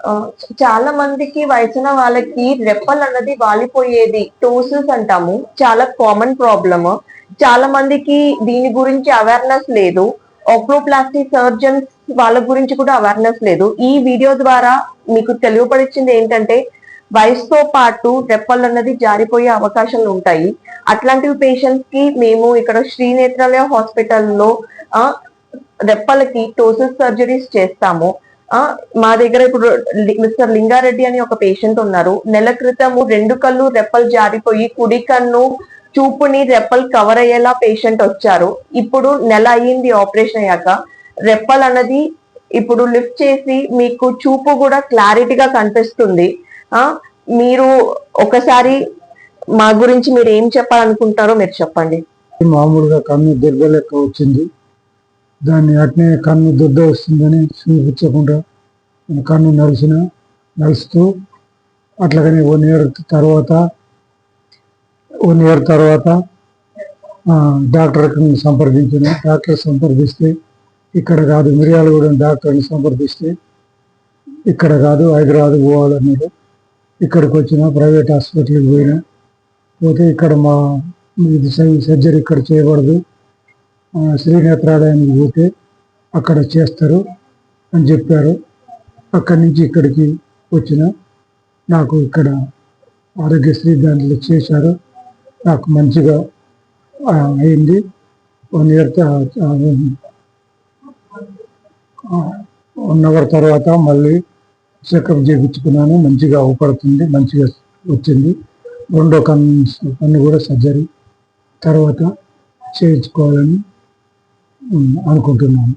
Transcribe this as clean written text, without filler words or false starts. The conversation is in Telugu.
ఆ, చాలా మందికి వయసున్న వాళ్ళకి రెప్పల్ అన్నది వాలిపోయేది టోసిస్ అంటాము. చాలా కామన్ ప్రాబ్లమ్. చాలా మందికి దీని గురించి అవేర్నెస్ లేదు. ఆక్రోప్లాస్టీ సర్జన్స్ వాళ్ళ గురించి కూడా అవేర్నెస్ లేదు. ఈ వీడియో ద్వారా మీకు తెలియపరిచింది ఏంటంటే వయసుతో పాటు రెప్పల్ అన్నది జారిపోయే అవకాశాలు ఉంటాయి. అట్లాంటి పేషెంట్స్ కి మేము ఇక్కడ శ్రీనేత్రాలయ హాస్పిటల్లో రెప్పలకి టోసిస్ సర్జరీస్ చేస్తాము. మా దగ్గర ఇప్పుడు మిస్టర్ లింగారెడ్డి అని ఒక పేషెంట్ ఉన్నారు. నెల క్రితము 2 కళ్ళు రెప్పలు జారిపోయి కుడి కన్ను చూపుని రెప్పలు కవర్ అయ్యేలా పేషెంట్ వచ్చారు. ఇప్పుడు నెల అయ్యింది ఆపరేషన్ అయ్యాక. రెప్పల్ అన్నది ఇప్పుడు లిఫ్ట్ చేసి మీకు చూపు కూడా క్లారిటీగా కనిపిస్తుంది. మీరు ఒకసారి మా గురించి మీరు ఏం చెప్పాలనుకుంటారో మీరు చెప్పండి. మామూలుగా కన్ను దుర్గ లెక్క వచ్చింది. దాన్ని అట్నే కన్ను దుర్గ వస్తుందని చూపించకుండా కన్ను నలుస్తూ అట్లాగనే 1 ఇయర్ తర్వాత డాక్టర్ని సంప్రదించిన. డాక్టర్ సంప్రదిస్తే ఇక్కడ కాదు, మిర్యాలగూడెం డాక్టర్ని సంప్రదిస్తే ఇక్కడ కాదు, హైదరాబాద్ పోవాలన్నారు. ఇక్కడికి వచ్చిన ప్రైవేట్ హాస్పిటల్కి పోతే ఇక్కడ ఇది సర్జరీ ఇక్కడ చేయబడదు, శ్రీనేత్రాలయానికి పోతే అక్కడ చేస్తారు అని చెప్పారు. అక్కడి నుంచి ఇక్కడికి వచ్చిన. నాకు ఇక్కడ ఆరోగ్యశ్రీ దాంట్లో చేశారు. నాకు మంచిగా అయింది. 1 ఇయర్ 1 అవర్ తర్వాత మళ్ళీ చెకప్ చేయించుకున్నాను. మంచిగా అవపడుతుంది, మంచిగా వచ్చింది. 2వ కన్ను కూడా సర్జరీ తర్వాత చేయించుకోవాలని అనుకుంటున్నాను.